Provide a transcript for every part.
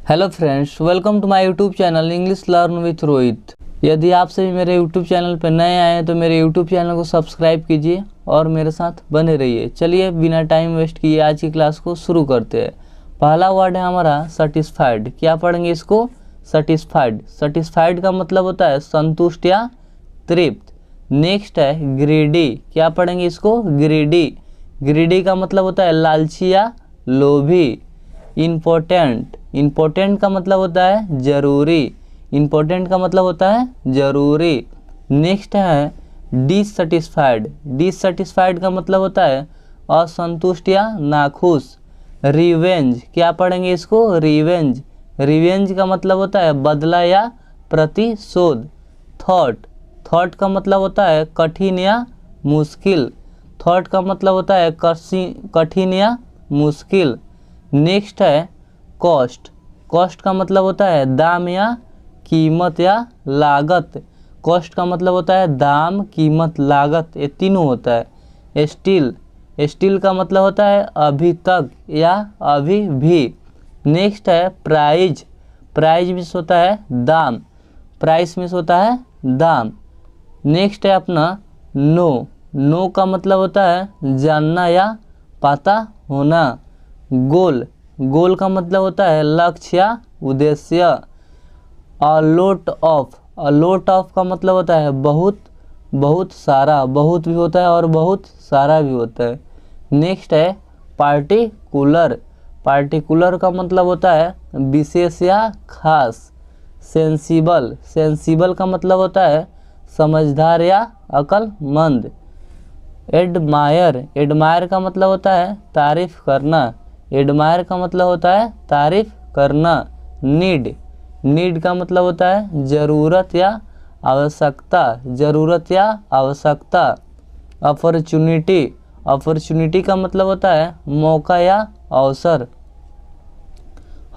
Hello friends, welcome to my YouTube channel English learn with Rohit. यदि आप सभी मेरे यूट्यूब चैनल पर नए आए हैं तो मेरे यूट्यूब चैनल को सब्सक्राइब कीजिए और मेरे साथ बने रहिए। चलिए बिना टाइम वेस्ट किए आज की क्लास को शुरू करते हैं। पहला वर्ड है हमारा सेटिस्फाइड। क्या पढ़ेंगे इसको? सेटिस्फाइड। सेटिस्फाइड का मतलब होता है संतुष्ट या तृप्त। नेक्स्ट है ग्रीडी। क्या पढ़ेंगे इसको? ग्रीडी। ग्रीडी का मतलब होता है लालची या लोभी। इम्पोर्टेंट। इम्पोर्टेंट का मतलब होता है जरूरी। इम्पोर्टेंट का मतलब होता है जरूरी। नेक्स्ट है डिससेटिस्फाइड। डिससेटिस्फाइड का मतलब होता है असंतुष्ट या नाखुश। रिवेंज। क्या पढ़ेंगे इसको? रिवेंज। रिवेंज का मतलब होता है बदला या प्रतिशोध। थॉट। थॉट का मतलब होता है कठिन या मुश्किल। थॉट का मतलब होता है कठिन या मुश्किल। नेक्स्ट है कॉस्ट। कॉस्ट का मतलब होता है दाम या कीमत या लागत। कॉस्ट का मतलब होता है दाम, कीमत, लागत, ये तीनों होता है। स्टिल। स्टिल का मतलब होता है अभी तक या अभी भी। नेक्स्ट है प्राइज। प्राइज मीन्स होता है दाम। प्राइस मीन्स होता है दाम। नेक्स्ट है अपना नो। नो का मतलब होता है जानना या पता होना। गोल। गोल का मतलब होता है लक्ष्य या उद्देश्य। अ lot of. A lot of का मतलब होता है बहुत, बहुत सारा। बहुत भी होता है और बहुत सारा भी होता है। नेक्स्ट है पार्टिकुलर। पार्टिकुलर का मतलब होता है विशेष या खास। सेंसिबल। सेंसिबल का मतलब होता है समझदार या अक्लमंद। एडमायर। एडमायर का मतलब होता है तारीफ करना। एडमायर का मतलब होता है तारीफ करना। नीड। नीड का मतलब होता है ज़रूरत या आवश्यकता। ज़रूरत या आवश्यकता। अपॉर्चुनिटी। अपॉर्चुनिटी का मतलब होता है मौका या अवसर।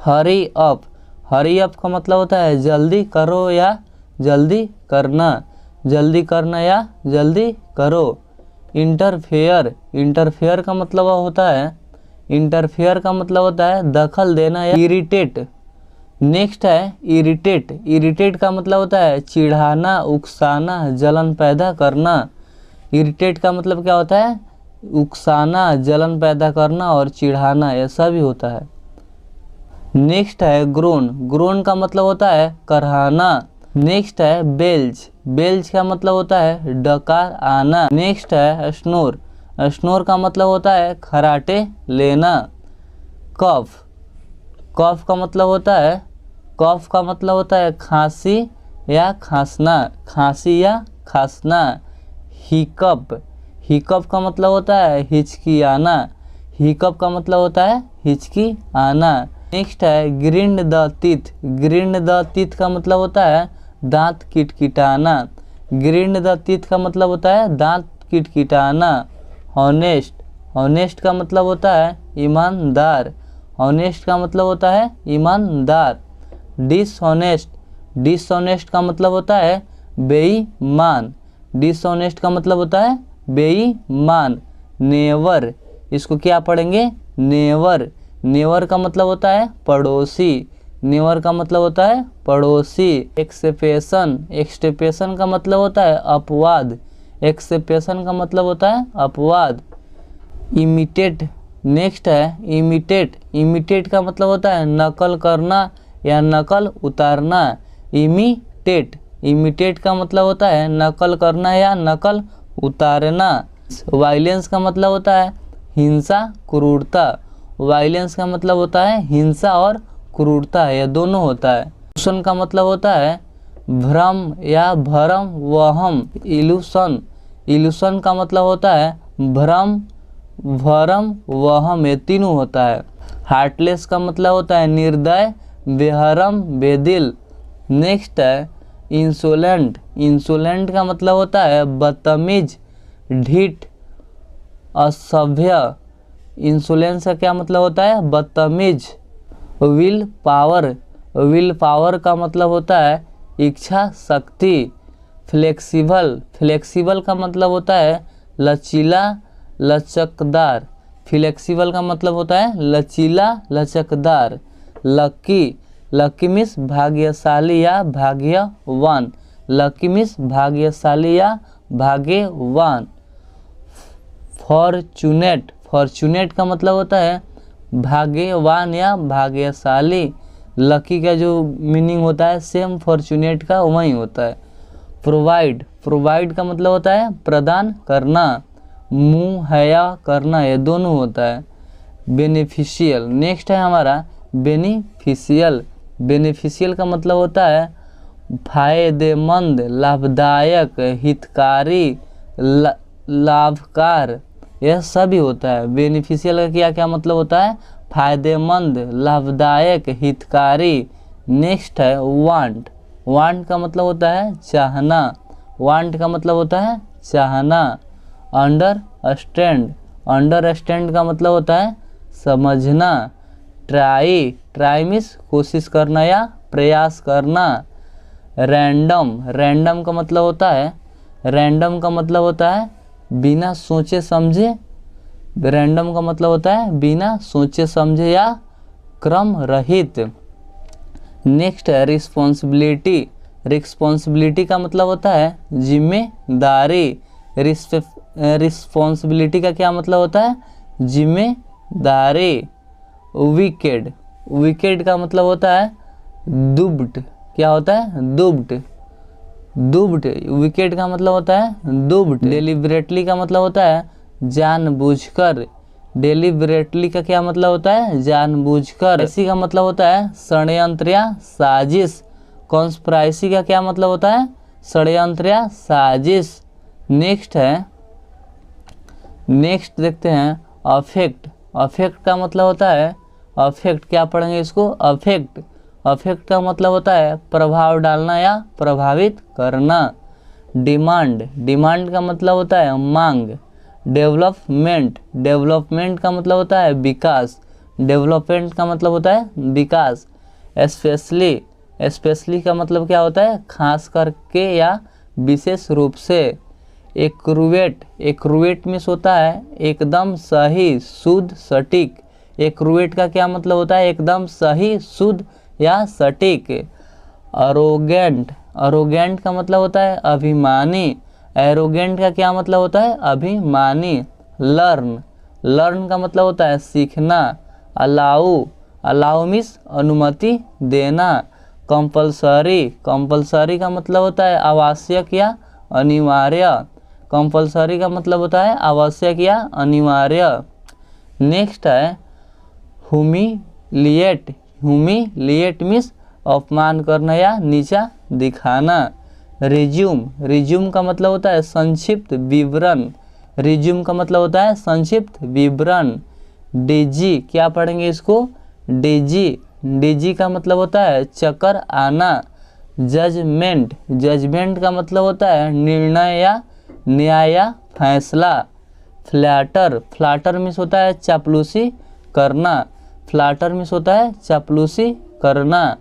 Hurry up. हरी अप का मतलब होता है जल्दी करो या जल्दी करना। जल्दी करना या जल्दी करो। इंटरफेयर। इंटरफेयर का मतलब होता है दखल देना या इरिटेट। नेक्स्ट है इरिटेट। इरिटेट का मतलब होता है चिढ़ाना, उकसाना, जलन पैदा करना। इरिटेट का मतलब क्या होता है? उकसाना, जलन पैदा करना और चिढ़ाना, ऐसा भी होता है। नेक्स्ट है ग्रोन। ग्रोन का मतलब होता है कराहना। नेक्स्ट है बेल्ज। बेल्ज का मतलब होता है डकार आना। नेक्स्ट है स्नोर। स्नोर का मतलब होता है खराटे लेना। कफ। कफ का मतलब होता है खांसी या खांसना। खांसी या खांसना। हिकअप। हिकअप का मतलब होता है हिचकी आना। हिकअप का मतलब होता है हिचकी आना। नेक्स्ट है grind the teeth. Grind the teeth का मतलब होता है दांत किटकिटाना। ग्रिंड द टीथ का मतलब होता है दांत किटकिटाना। हॉनेस्ट। हॉनेस्ट का मतलब होता है ईमानदार। हॉनेस्ट का मतलब होता है ईमानदार। डिसऑनेस्ट। डिसऑनेस्ट का मतलब होता है बेईमान। डिसऑनेस्ट का मतलब होता है बेईमान। नेवर। इसको क्या पढ़ेंगे? नेवर। नेवर का मतलब होता है पड़ोसी। नेवर का मतलब होता है पड़ोसी। एक्सेप्शन। एक्सटेपेशन का मतलब होता है अपवाद। एक्सेप्शन का मतलब होता है अपवाद। इमिटेट। नेक्स्ट है इमिटेट। इमिटेट का मतलब होता है नकल करना या नकल उतारना। इमिटेट। इमिटेट का मतलब होता है नकल करना या नकल उतारना। वायलेंस का मतलब होता है हिंसा, क्रूरता। वायलेंस का मतलब होता है हिंसा और क्रूरता, यह दोनों होता है। इल्यूशन का मतलब होता है भ्रम या भरम, वहम। इल्यूशन। इल्यूशन का मतलब होता है भ्रम, भरम, वहम, ये तीनों होता है। हार्टलेस का मतलब होता है निर्दय, बेहरम, बेदिल। नेक्स्ट है इंसोलेंट। इंसोलेंट का मतलब होता है बदतमीज, ढीठ, असभ्य। इंसोलेंस का क्या मतलब होता है? बदतमीज। Will power. विल पावर का मतलब होता है इच्छा शक्ति। फ्लेक्सिबल। फ्लेक्सिबल का मतलब होता है लचीला, लचकदार। फ्लेक्सिबल का मतलब होता है लचीला, लचकदार। लकी। लकी मीन्स भाग्यशाली या भाग्यवान, लकी मीन्स भाग्यशाली या भाग्यवान। फॉर्चुनेट, फॉर्चुनेट का मतलब होता है भाग्यवान या भाग्यशाली। लकी का जो मीनिंग होता है सेम फॉर्चुनेट का वही होता है। प्रोवाइड, प्रोवाइड का मतलब होता है प्रदान करना, मुहैया करना, ये दोनों होता है। बेनिफिशियल, नेक्स्ट है हमारा बेनिफिशियल। बेनिफिशियल का मतलब होता है फायदेमंद, लाभदायक, हितकारी, लाभकार, यह सभी होता है। बेनिफिशियल का क्या क्या मतलब होता है? फायदेमंद, लाभदायक, हितकारी। नेक्स्ट है वांट, वांट का मतलब होता है चाहना, वांट का मतलब होता है चाहना। अंडरस्टैंड, अंडरस्टैंड का मतलब होता है समझना। ट्राई, ट्राई मीन्स कोशिश करना या प्रयास करना। रैंडम, रैंडम का मतलब होता है, रैंडम का मतलब होता है बिना सोचे समझे, रैंडम का मतलब होता है बिना सोचे समझे या क्रम रहित। नेक्स्ट है रिस्पॉन्सिबिलिटी, रिस्पॉन्सिबिलिटी का मतलब होता है जिम्मेदारी। रिस्पॉन्सिबिलिटी का क्या मतलब होता है? जिम्मेदारी। विकेड, विकेड का मतलब होता है दुब्ट, क्या होता है? दुब्ट, दुब्ट। विकेट का मतलब होता है दुब्ट। डेलिबरेटली का मतलब होता है जानबूझकर, डेलिबरेटली का क्या मतलब होता है? जानबूझकर। इसी का मतलब होता है षड्यंत्र या साजिश। कॉन्स्पिरेसी का क्या मतलब होता है? षड्यंत्र या साजिश। नेक्स्ट है, नेक्स्ट देखते हैं अफेक्ट। अफेक्ट का मतलब होता है, अफेक्ट क्या पढ़ेंगे इसको? अफेक्ट, अफेक्ट का मतलब होता है प्रभाव डालना या प्रभावित करना। डिमांड, डिमांड का मतलब होता है मांग। डेवलपमेंट, डेवलपमेंट का मतलब होता है विकास, डेवलपमेंट का मतलब होता है विकास। स्पेशली, स्पेशली का मतलब क्या होता है? खास करके या विशेष रूप से। एक्यूरेट, एक्यूरेट मीन्स होता है एकदम सही, शुद्ध, सटीक। एक्यूरेट का क्या मतलब होता है? एकदम सही, शुद्ध या सटीक। अरोगेंट, अरोगेंट का मतलब होता है अभिमानी। एरोगेंट का क्या मतलब होता है? अभिमानी। लर्न, लर्न का मतलब होता है सीखना। अलाउ, अलाउ मीन्स अनुमति देना। कंपलसरी, कंपलसरी का मतलब होता है आवश्यक या अनिवार्य। कंपलसरी का मतलब होता है आवश्यक या अनिवार्य। नेक्स्ट है ह्यूमिलिएट, ह्यूमिलिएट मीन्स अपमान करना या नीचा दिखाना। रिज्यूम, रिज्यूम का मतलब होता है संक्षिप्त विवरण। रिज्यूम का मतलब होता है संक्षिप्त विवरण। डीजी, क्या पढ़ेंगे इसको? डीजी, डीजी का मतलब होता है चक्कर आना। जजमेंट, जजमेंट का मतलब होता है निर्णय या न्याय या फैसला। फ्लैटर, फ्लैटर मीन्स होता है चापलूसी करना। फ्लैटर मीन्स होता है चापलूसी करना।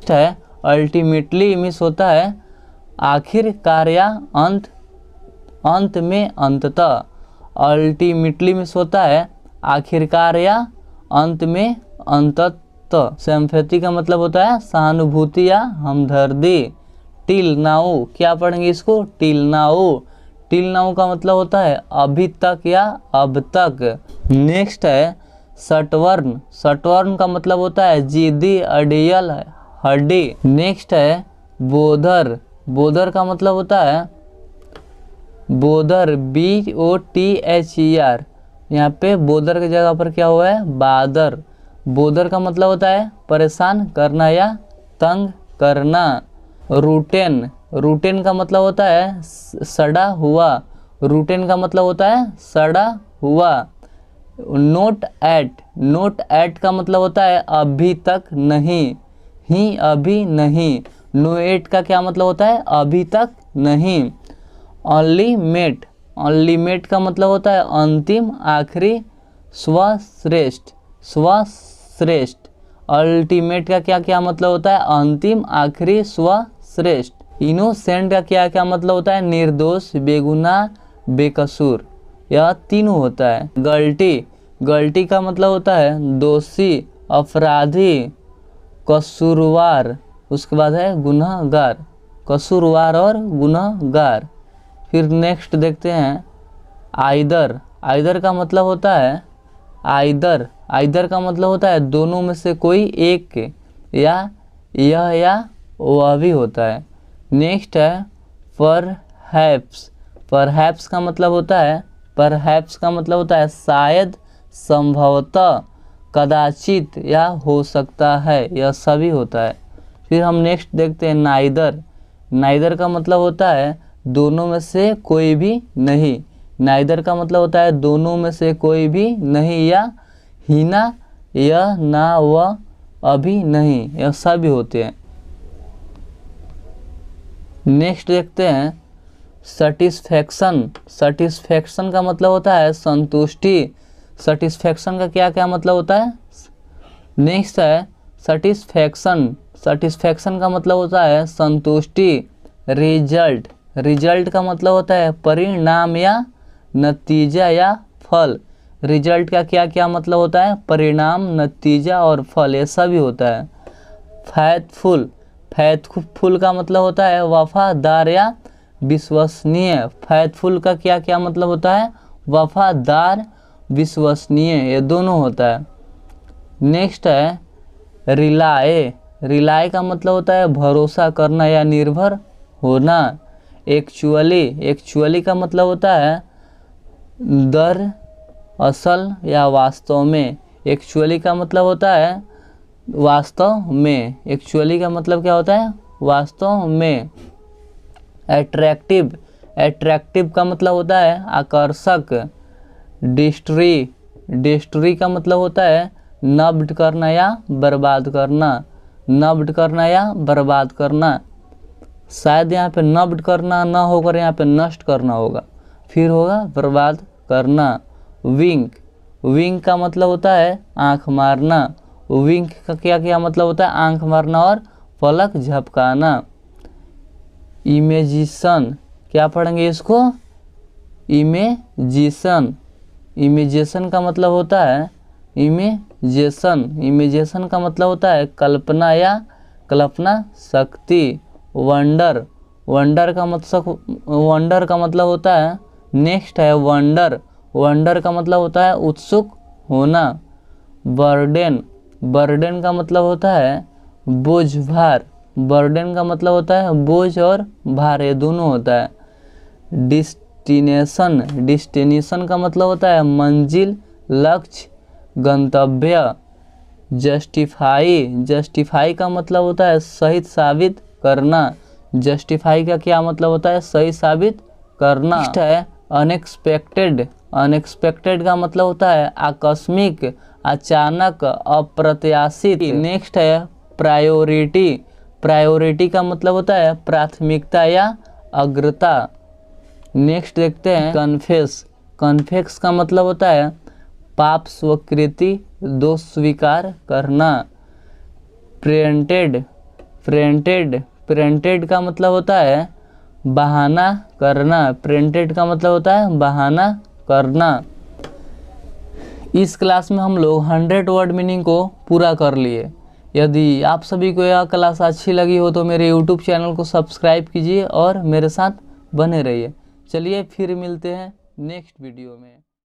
है अल्टीमेटली मीन्स होता है आखिरकार या अंत, अंत में, अंततः। अल्टीमेटली मीन्स होता है आखिरकार या अंत में, अंततः। सिंपैथी का मतलब होता है सहानुभूति या हमदर्दी। टिल नाउ, क्या पढ़ेंगे इसको? टिल नाउ, टिल नाउ का मतलब होता है अभी तक या अब तक। नेक्स्ट है सटवर्न, सटवर्न का मतलब होता है जिद्दी, अड़ियल, हड्डी। नेक्स्ट है बोधर, बोधर का मतलब होता है बोधर, BOTHER। यहाँ पे बोधर की जगह पर क्या हुआ है? बादर। बोधर का मतलब होता है परेशान करना या तंग करना। रूटेन, रूटेन का मतलब होता है सड़ा हुआ। रूटेन का मतलब होता है सड़ा हुआ। नोट एट, नोट एट का मतलब होता है अभी तक नहीं, ही अभी नहीं। नो एट का क्या मतलब होता है? अभी तक नहीं। ओनली मेट, ओनली मेट का मतलब होता है अंतिम, आखिरी, सर्वश्रेष्ठ, सर्वश्रेष्ठ। अल्टीमेट का क्या क्या मतलब होता है? अंतिम, आखिरी, सर्वश्रेष्ठ। इनोसेंट का क्या क्या मतलब होता है? निर्दोष, बेगुनाह, बेकसूर। यह तीनों होता है। गल्टी, गल्टी का मतलब होता है दोषी, अपराधी, कसूरवार, उसके बाद है गुनहगार, कसूरवार और गुनहगार। फिर नेक्स्ट देखते हैं आइदर। आइदर का मतलब होता है आइदर का मतलब होता है दोनों में से कोई एक, या यह या वह भी होता है। नेक्स्ट है परहैप्स। परहैप्स का मतलब होता है शायद, संभवतः, कदाचित या हो सकता है, यह सभी होता है। फिर हम नेक्स्ट देखते हैं नाइदर। नाइदर का मतलब होता है दोनों में से कोई भी नहीं। नाइदर का मतलब होता है दोनों में से कोई भी नहीं, या हीना, यह, ना, वह, अभी नहीं, यह सभी होते हैं। नेक्स्ट देखते हैं सेटिस्फैक्शन। सेटिस्फैक्शन का मतलब होता है संतुष्टि। सेटिस्फैक्शन का क्या क्या मतलब होता है? नेक्स्ट है सेटिस्फैक्शन। सेटिस्फैक्शन का मतलब होता है संतुष्टि। रिजल्ट। रिजल्ट का मतलब होता है परिणाम या नतीजा या फल। रिजल्ट का क्या क्या मतलब होता है? परिणाम, नतीजा और फल, ये सभी होता है। फैथफुल। फैथफुल का मतलब होता है वफादार या विश्वसनीय। फैथफुल का क्या क्या मतलब होता है? वफादार, विश्वसनीय, ये दोनों होता है। नेक्स्ट है रिलाए। रिलाए का मतलब होता है भरोसा करना या निर्भर होना। एक्चुअली का मतलब होता है दर असल या वास्तव में। एक्चुअली का मतलब होता है वास्तव में। एक्चुअली का मतलब क्या होता है? वास्तव में। एट्रैक्टिव। एट्रैक्टिव का मतलब होता है आकर्षक। डिस्ट्री का मतलब होता है नष्ट करना या बर्बाद करना। नष्ट करना या बर्बाद करना। शायद यहाँ पे नष्ट करना ना होकर यहाँ पे नष्ट करना होगा, फिर होगा बर्बाद करना। विंक। विंक का मतलब होता है आंख मारना। विंक का क्या क्या मतलब होता है? आंख मारना और पलक झपकाना। इमेजिशन। क्या पढ़ेंगे इसको? इमेजिशन। इमेजिशन का मतलब होता है इमेजिशन का मतलब होता है कल्पना या कल्पना शक्ति। वंडर। वंडर का मतलब होता है, नेक्स्ट है वंडर। वंडर का मतलब होता है उत्सुक होना। बर्डन। बर्डन का मतलब होता है बोझ, भार। बर्डन का मतलब होता है बोझ और भार, ये दोनों होता है। डेस्टिनेशन। डेस्टिनेशन का मतलब होता है मंजिल, लक्ष्य, गंतव्य। जस्टिफाई। जस्टिफाई का मतलब होता है सही साबित करना। जस्टिफाई का क्या मतलब होता है? सही साबित करना। नेक्स्ट है अनएक्सपेक्टेड। अनएक्सपेक्टेड का मतलब होता है आकस्मिक, अचानक, अप्रत्याशित। नेक्स्ट है प्रायोरिटी। प्रायोरिटी का मतलब होता है प्राथमिकता या अग्रता। नेक्स्ट देखते हैं कन्फेस। कन्फेस का मतलब होता है पाप स्वीकृति, दोष स्वीकार करना। प्रेंटेड। प्रेंटेड का मतलब होता है बहाना करना। प्रेंटेड का मतलब होता है बहाना करना। इस क्लास में हम लोग 100 वर्ड मीनिंग को पूरा कर लिए। यदि आप सभी को यह क्लास अच्छी लगी हो तो मेरे YouTube चैनल को सब्सक्राइब कीजिए और मेरे साथ बने रहिए। चलिए फिर मिलते हैं नेक्स्ट वीडियो में।